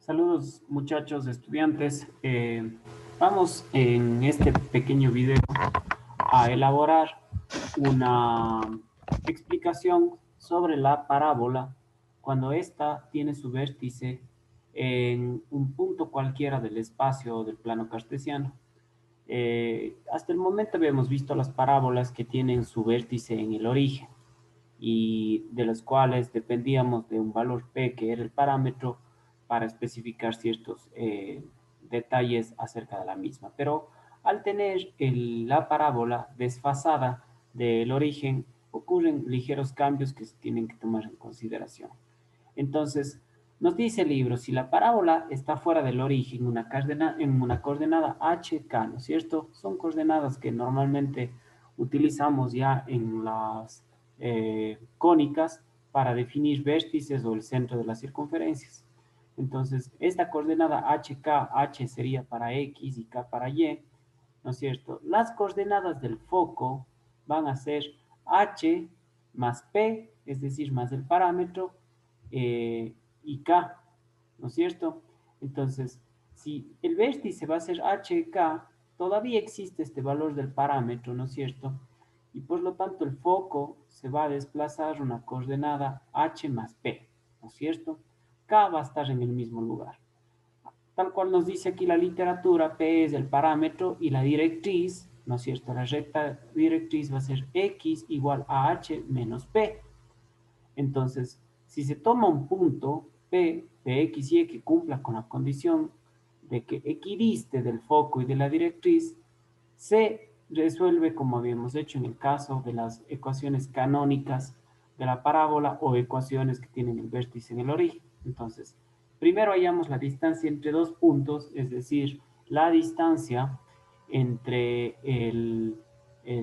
Saludos muchachos, estudiantes. Vamos en este pequeño video a elaborar una explicación sobre la parábola cuando ésta tiene su vértice en un punto cualquiera del espacio o del plano cartesiano. Hasta el momento habíamos visto las parábolas que tienen su vértice en el origen y de los cuales dependíamos de un valor P, que era el parámetro, para especificar ciertos detalles acerca de la misma. Pero al tener la parábola desfasada del origen, ocurren ligeros cambios que se tienen que tomar en consideración. Entonces, nos dice el libro, si la parábola está fuera del origen en una coordenada HK, ¿no es cierto? Son coordenadas que normalmente utilizamos ya en las cónicas para definir vértices o el centro de las circunferencias. Entonces, esta coordenada HK, H sería para X y K para Y, ¿no es cierto? Las coordenadas del foco van a ser H más P, es decir, más el parámetro, y K, ¿no es cierto? Entonces, si el vértice va a ser HK, todavía existe este valor del parámetro, ¿no es cierto? Y por lo tanto el foco se va a desplazar una coordenada H más P, ¿no es cierto? K va a estar en el mismo lugar. Tal cual nos dice aquí la literatura, P es el parámetro y la directriz, ¿no es cierto? La recta directriz va a ser X igual a H menos P. Entonces, si se toma un punto P de X y Y que cumpla con la condición de que equidiste del foco y de la directriz, se resuelve como habíamos hecho en el caso de las ecuaciones canónicas de la parábola o ecuaciones que tienen el vértice en el origen. Entonces, primero hallamos la distancia entre dos puntos, es decir, la distancia entre el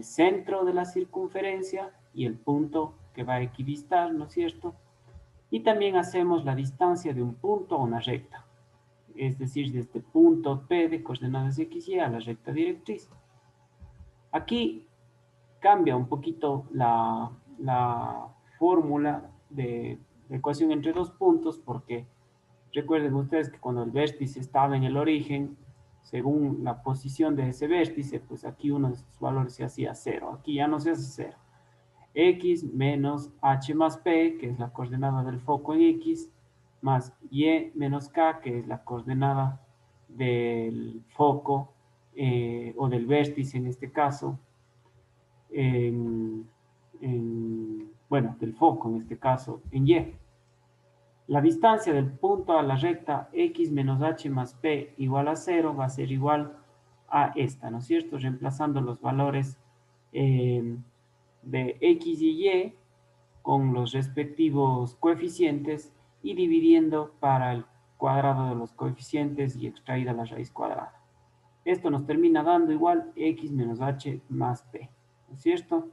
centro de la circunferencia y el punto que va a equidistar, ¿no es cierto? Y también hacemos la distancia de un punto a una recta, es decir, desde punto P de coordenadas X y a la recta directriz. Aquí cambia un poquito la fórmula de ecuación entre dos puntos porque recuerden ustedes que cuando el vértice estaba en el origen, según la posición de ese vértice, pues aquí uno de sus valores se hacía cero. Aquí ya no se hace cero. X menos H más P, que es la coordenada del foco en X, más Y menos K, que es la coordenada del foco o del vértice en este caso, bueno, del foco en este caso, en Y. La distancia del punto a la recta X menos H más P igual a 0 va a ser igual a esta, ¿no es cierto? Reemplazando los valores de X y Y con los respectivos coeficientes y dividiendo para el cuadrado de los coeficientes y extraída la raíz cuadrada. Esto nos termina dando igual X menos H más P, ¿no es cierto?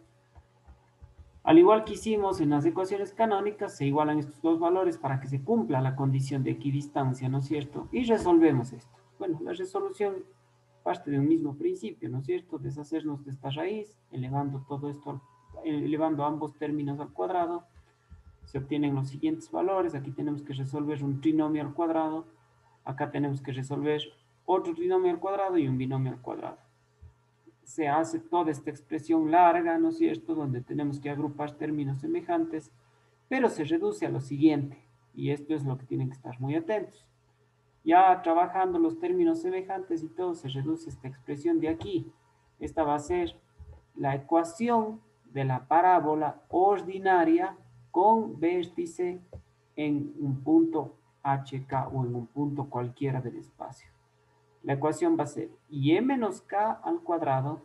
Al igual que hicimos en las ecuaciones canónicas, se igualan estos dos valores para que se cumpla la condición de equidistancia, ¿no es cierto? Y resolvemos esto. Bueno, la resolución parte de un mismo principio, ¿no es cierto? Deshacernos de esta raíz, elevando todo esto, elevando ambos términos al cuadrado, se obtienen los siguientes valores. Aquí tenemos que resolver un trinomio al cuadrado, acá tenemos que resolver otro trinomio al cuadrado y un binomio al cuadrado. Se hace toda esta expresión larga, ¿no es cierto?, donde tenemos que agrupar términos semejantes, pero se reduce a lo siguiente, y esto es lo que tienen que estar muy atentos. Ya trabajando los términos semejantes y todo, se reduce esta expresión de aquí. Esta va a ser la ecuación de la parábola ordinaria con vértice en un punto HK o en un punto cualquiera del espacio. La ecuación va a ser y menos k al cuadrado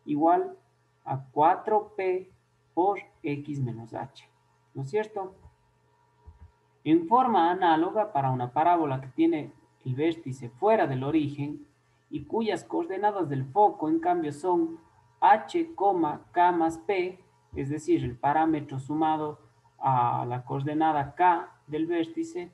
igual a 4p por x menos h, ¿no es cierto? En forma análoga, para una parábola que tiene el vértice fuera del origen y cuyas coordenadas del foco en cambio son h, k más p, es decir, el parámetro sumado a la coordenada k del vértice,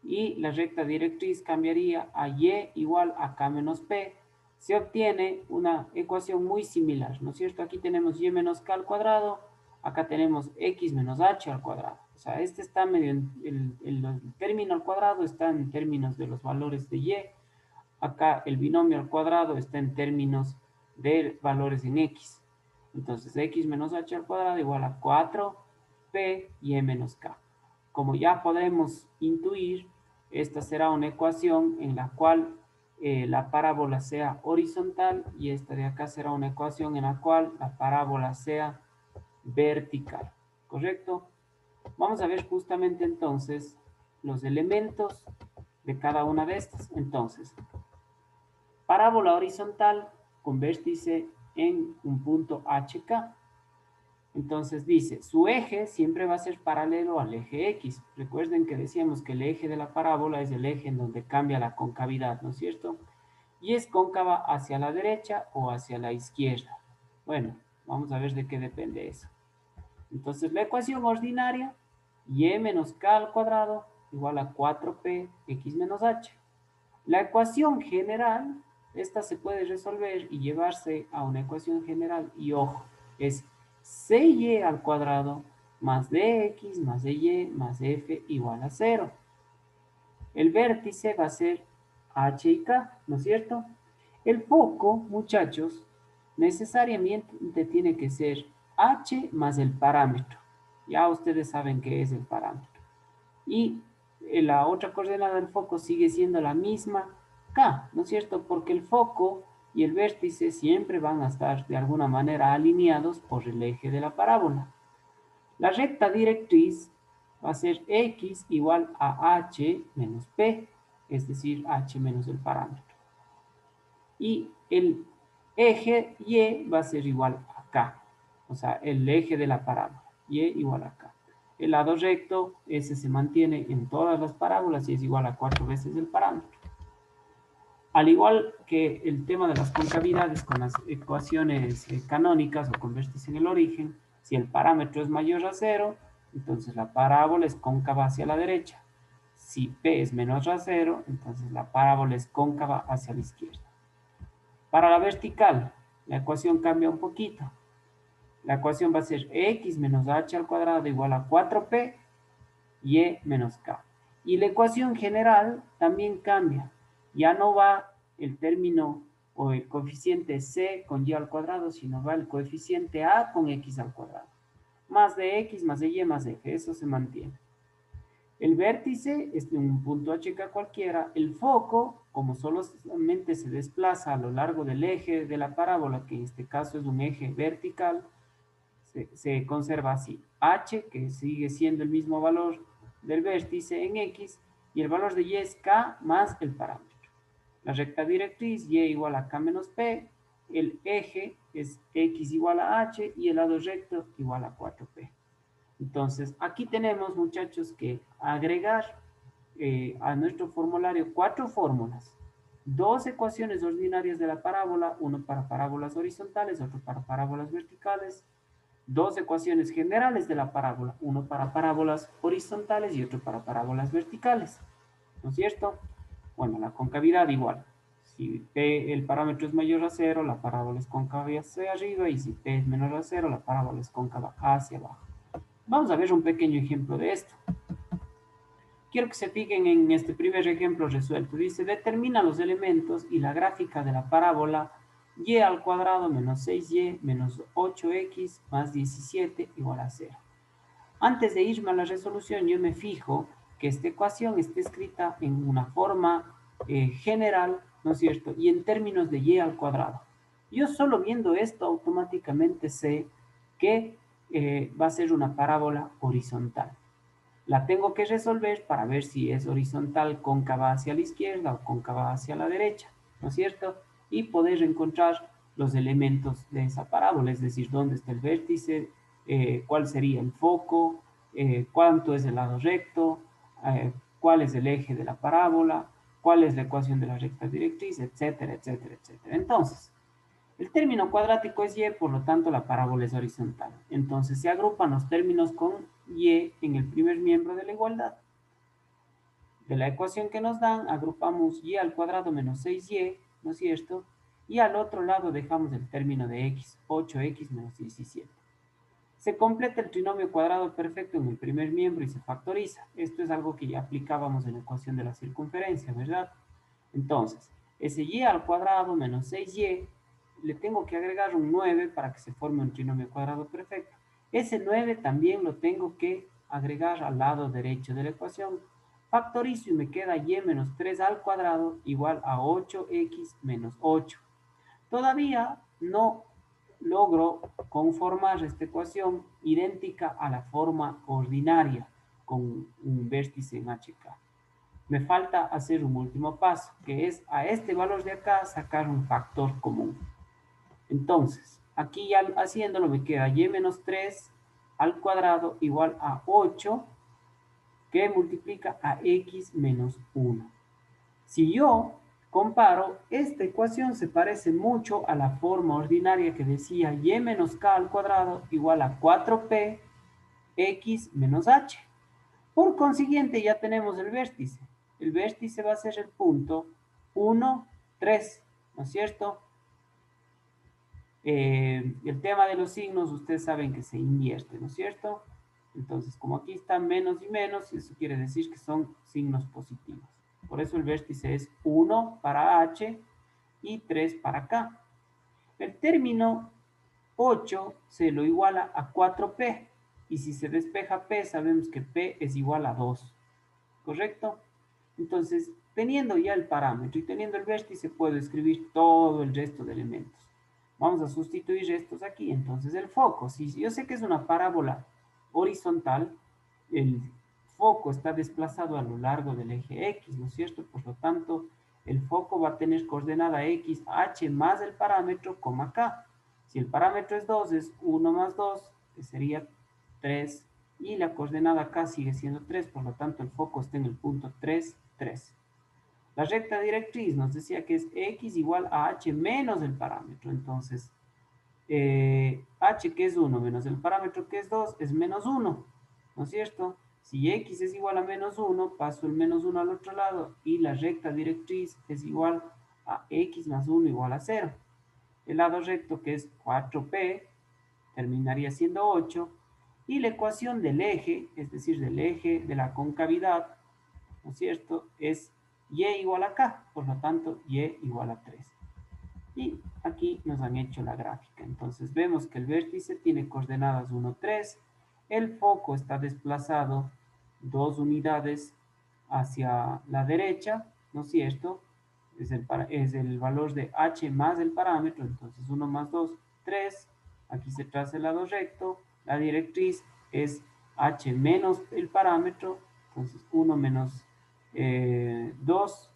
y la recta directriz cambiaría a y igual a k menos p, se obtiene una ecuación muy similar, ¿no es cierto? Aquí tenemos y menos k al cuadrado, acá tenemos x menos h al cuadrado. O sea, este está medio el término al cuadrado está en términos de los valores de y. Acá el binomio al cuadrado está en términos de valores en x. Entonces x menos h al cuadrado igual a 4p y menos k. Como ya podemos intuir, esta será una ecuación en la cual la parábola sea horizontal y esta de acá será una ecuación en la cual la parábola sea vertical. ¿Correcto? Vamos a ver justamente entonces los elementos de cada una de estas. Entonces, parábola horizontal con vértice en un punto HK. Entonces dice, su eje siempre va a ser paralelo al eje X. Recuerden que decíamos que el eje de la parábola es el eje en donde cambia la concavidad, ¿no es cierto? Y es cóncava hacia la derecha o hacia la izquierda. Bueno, vamos a ver de qué depende eso. Entonces la ecuación ordinaria, y menos k al cuadrado igual a 4p x menos h. La ecuación general, esta se puede resolver y llevarse a una ecuación general. Y ojo, es cy al cuadrado más dx más dy más f igual a 0. El vértice va a ser h y k, ¿no es cierto? El foco, muchachos, necesariamente tiene que ser h más el parámetro. Ya ustedes saben qué es el parámetro. Y la otra coordenada del foco sigue siendo la misma k, ¿no es cierto? Porque el foco y el vértice siempre van a estar de alguna manera alineados por el eje de la parábola. La recta directriz va a ser x igual a h menos p, es decir, h menos el parámetro. Y el eje y va a ser igual a k, o sea, el eje de la parábola, y igual a k. El lado recto, ese se mantiene en todas las parábolas y es igual a 4 veces el parámetro. Al igual que el tema de las concavidades con las ecuaciones canónicas o con vértice en el origen, si el parámetro es mayor a 0, entonces la parábola es cóncava hacia la derecha. Si p es menor a 0, entonces la parábola es cóncava hacia la izquierda. Para la vertical, la ecuación cambia un poquito. La ecuación va a ser x menos h al cuadrado igual a 4p y menos k. Y la ecuación general también cambia. Ya no va el término o el coeficiente c con y al cuadrado, sino va el coeficiente a con x al cuadrado. Más de x más de y más de f, eso se mantiene. El vértice es de un punto HK cualquiera. El foco, como solamente se desplaza a lo largo del eje de la parábola, que en este caso es un eje vertical, se conserva así. H, que sigue siendo el mismo valor del vértice en X, y el valor de Y es K más el parámetro. La recta directriz, Y igual a K menos P, el eje es X igual a H, y el lado recto igual a 4P. Entonces, aquí tenemos, muchachos, que agregar a nuestro formulario 4 fórmulas. 2 ecuaciones ordinarias de la parábola, uno para parábolas horizontales, otro para parábolas verticales. 2 ecuaciones generales de la parábola, uno para parábolas horizontales y otro para parábolas verticales. ¿No es cierto? Bueno, la concavidad igual. Si P, el parámetro es mayor a 0, la parábola es cóncava hacia arriba, y si P es menor a 0, la parábola es cóncava hacia abajo. Vamos a ver un pequeño ejemplo de esto. Quiero que se fijen en este primer ejemplo resuelto. Dice, determina los elementos y la gráfica de la parábola y al cuadrado menos 6y menos 8x más 17 igual a 0. Antes de irme a la resolución, yo me fijo que esta ecuación esté escrita en una forma general, ¿no es cierto? Y en términos de y al cuadrado. Yo solo viendo esto automáticamente sé que va a ser una parábola horizontal. La tengo que resolver para ver si es horizontal cóncava hacia la izquierda o cóncava hacia la derecha, ¿no es cierto? Y poder encontrar los elementos de esa parábola, es decir, dónde está el vértice, cuál sería el foco, cuánto es el lado recto, cuál es el eje de la parábola, cuál es la ecuación de la recta directriz, etcétera, etcétera, etcétera. Entonces, el término cuadrático es y, por lo tanto la parábola es horizontal. Entonces se agrupan los términos con y en el primer miembro de la igualdad. De la ecuación que nos dan, agrupamos y al cuadrado menos 6y, ¿no es cierto? Y al otro lado dejamos el término de x, 8x menos 17. Se completa el trinomio cuadrado perfecto en el primer miembro y se factoriza. Esto es algo que ya aplicábamos en la ecuación de la circunferencia, ¿verdad? Entonces, ese y al cuadrado menos 6y, le tengo que agregar un 9 para que se forme un trinomio cuadrado perfecto. Ese 9 también lo tengo que agregar al lado derecho de la ecuación. Factorizo y me queda y menos 3 al cuadrado igual a 8x menos 8. Todavía no logro conformar esta ecuación idéntica a la forma ordinaria con un vértice en HK. Me falta hacer un último paso, que es a este valor de acá sacar un factor común. Entonces, aquí ya haciéndolo me queda y menos 3 al cuadrado igual a 8, que multiplica a x menos 1. Si yo comparo, esta ecuación se parece mucho a la forma ordinaria que decía y menos k al cuadrado igual a 4p x menos h. Por consiguiente, ya tenemos el vértice. El vértice va a ser el punto 1, 3, ¿no es cierto? El tema de los signos, ustedes saben que se invierte, ¿no es cierto? Entonces, como aquí están menos y menos, eso quiere decir que son signos positivos. Por eso el vértice es 1 para H y 3 para K. El término 8 se lo iguala a 4P. Y si se despeja P, sabemos que P es igual a 2. ¿Correcto? Entonces, teniendo ya el parámetro y teniendo el vértice, puedo escribir todo el resto de elementos. Vamos a sustituir estos aquí. Entonces, el foco, si yo sé que es una parábola horizontal, el foco está desplazado a lo largo del eje X, ¿no es cierto? Por lo tanto, el foco va a tener coordenada X, H más el parámetro, coma K. Si el parámetro es 2, es 1 más 2, que sería 3, y la coordenada K sigue siendo 3, por lo tanto el foco está en el punto 3, 3. La recta directriz nos decía que es X igual a H menos el parámetro, entonces H que es 1 menos el parámetro que es 2 es menos 1, ¿no es cierto? Si X es igual a menos 1, paso el menos 1 al otro lado y la recta directriz es igual a X más 1 igual a 0. El lado recto que es 4P terminaría siendo 8 y la ecuación del eje, es decir, del eje de la concavidad, ¿no es cierto? Es y igual a k, por lo tanto, y igual a 3. Y aquí nos han hecho la gráfica. Entonces vemos que el vértice tiene coordenadas 1, 3. El foco está desplazado 2 unidades hacia la derecha, ¿no es cierto? Es el valor de h más el parámetro, entonces 1 más 2, 3. Aquí se traza el lado recto. La directriz es h menos el parámetro, entonces 1 menos 2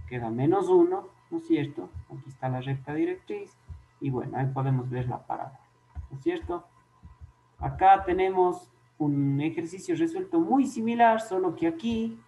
queda menos 1, ¿no es cierto? Aquí está la recta directriz y bueno, ahí podemos ver la parábola, ¿no es cierto? Acá tenemos un ejercicio resuelto muy similar, solo que aquí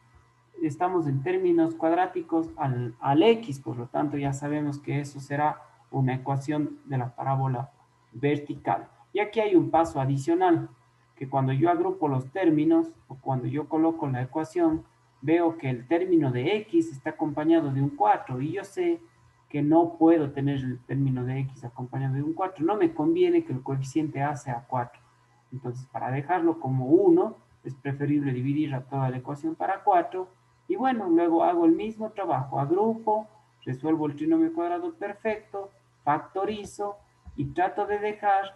estamos en términos cuadráticos al x, por lo tanto ya sabemos que eso será una ecuación de la parábola vertical. Y aquí hay un paso adicional, que cuando yo agrupo los términos o cuando yo coloco la ecuación, veo que el término de x está acompañado de un 4 y yo sé que no puedo tener el término de x acompañado de un 4. No me conviene que el coeficiente a sea 4. Entonces, para dejarlo como 1, es preferible dividir a toda la ecuación para 4. Y bueno, luego hago el mismo trabajo. Agrupo, resuelvo el trinomio cuadrado perfecto, factorizo y trato de dejar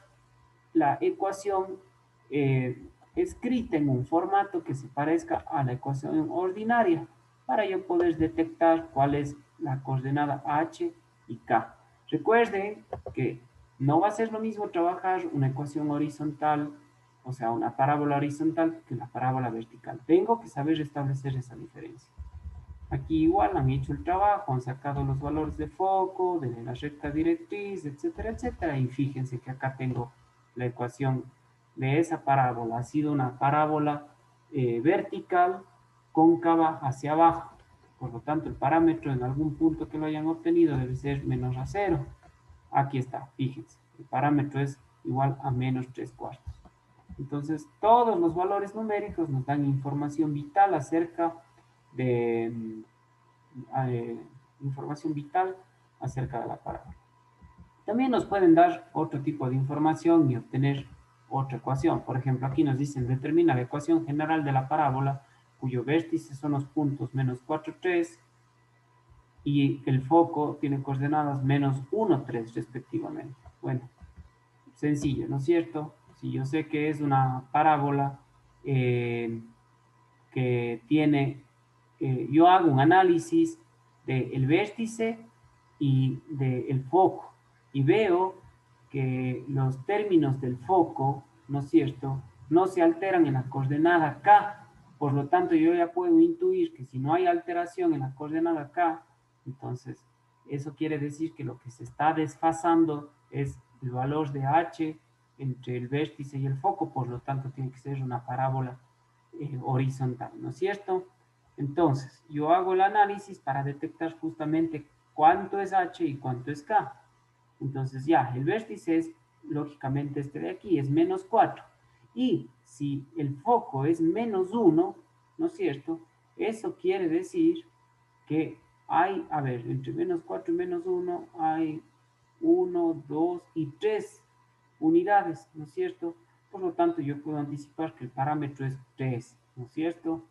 la ecuación escrita en un formato que se parezca a la ecuación ordinaria para yo poder detectar cuál es la coordenada h y k. Recuerden que no va a ser lo mismo trabajar una ecuación horizontal, o sea, una parábola horizontal que una parábola vertical. Tengo que saber establecer esa diferencia. Aquí igual han hecho el trabajo, han sacado los valores de foco, de la recta directriz, etcétera, etcétera. Y fíjense que acá tengo la ecuación de esa parábola. Ha sido una parábola vertical, cóncava hacia abajo. Por lo tanto, el parámetro en algún punto que lo hayan obtenido debe ser menos a 0. Aquí está, fíjense. El parámetro es igual a menos 3/4. Entonces, todos los valores numéricos nos dan información vital acerca de información vital acerca de la parábola. También nos pueden dar otro tipo de información y obtener otra ecuación. Por ejemplo, aquí nos dicen determina la ecuación general de la parábola cuyo vértice son los puntos menos 4, 3 y el foco tiene coordenadas menos 1, 3 respectivamente. Bueno, sencillo, ¿no es cierto? Si yo sé que es una parábola que tiene, yo hago un análisis del vértice y del foco y veo que los términos del foco, ¿no es cierto?, no se alteran en la coordenada K. Por lo tanto, yo ya puedo intuir que si no hay alteración en la coordenada K, entonces eso quiere decir que lo que se está desfasando es el valor de H entre el vértice y el foco, por lo tanto tiene que ser una parábola horizontal, ¿no es cierto? Entonces, yo hago el análisis para detectar justamente cuánto es H y cuánto es K. Entonces ya, el vértice es, lógicamente, este de aquí, es menos 4. Y si el foco es menos 1, ¿no es cierto? Eso quiere decir que hay, a ver, entre menos 4 y menos 1 hay 1, 2 y 3 unidades, ¿no es cierto? Por lo tanto, yo puedo anticipar que el parámetro es 3, ¿no es cierto?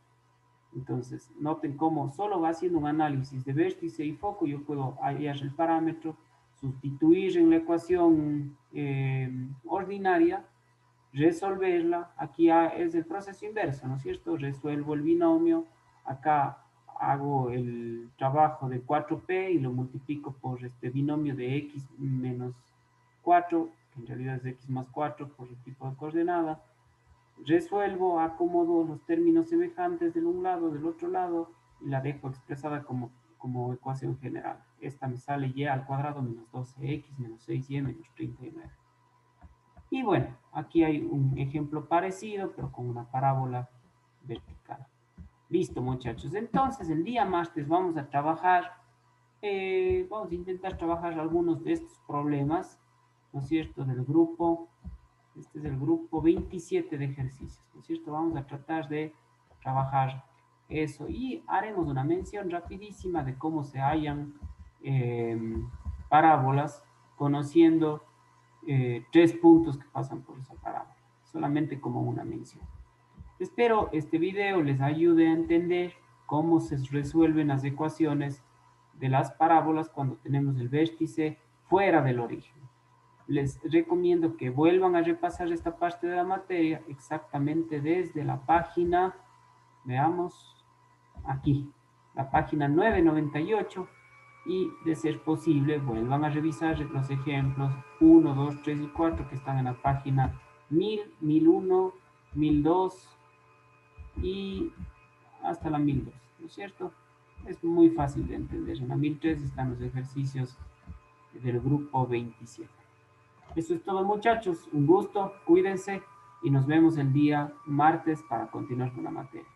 Entonces, noten cómo solo haciendo un análisis de vértice y foco, yo puedo hallar el parámetro, sustituir en la ecuación ordinaria, resolverla. Aquí es el proceso inverso, ¿no es cierto? Resuelvo el binomio, acá hago el trabajo de 4p y lo multiplico por este binomio de x menos 4, que en realidad es x más 4 por el tipo de coordenada. Resuelvo, acomodo los términos semejantes de un lado, del otro lado, y la dejo expresada como ecuación general. Esta me sale y al cuadrado menos 12x menos 6y menos 39. Y bueno, aquí hay un ejemplo parecido, pero con una parábola vertical. Listo, muchachos. Entonces, el día martes vamos a trabajar, vamos a intentar trabajar algunos de estos problemas, ¿no es cierto?, del grupo. Este es el grupo 27 de ejercicios, ¿no es cierto? Vamos a tratar de trabajar eso y haremos una mención rapidísima de cómo se hallan parábolas, conociendo 3 puntos que pasan por esa parábola, solamente como una mención. Espero este video les ayude a entender cómo se resuelven las ecuaciones de las parábolas cuando tenemos el vértice fuera del origen. Les recomiendo que vuelvan a repasar esta parte de la materia exactamente desde la página, veamos, aquí, la página 998, y de ser posible vuelvan a revisar los ejemplos 1, 2, 3 y 4 que están en la página 1000, 1001, 1002 y hasta la 1002, ¿no es cierto? Es muy fácil de entender. En la 1003 están los ejercicios del grupo 27. Eso es todo, muchachos. Un gusto, cuídense y nos vemos el día martes para continuar con la materia.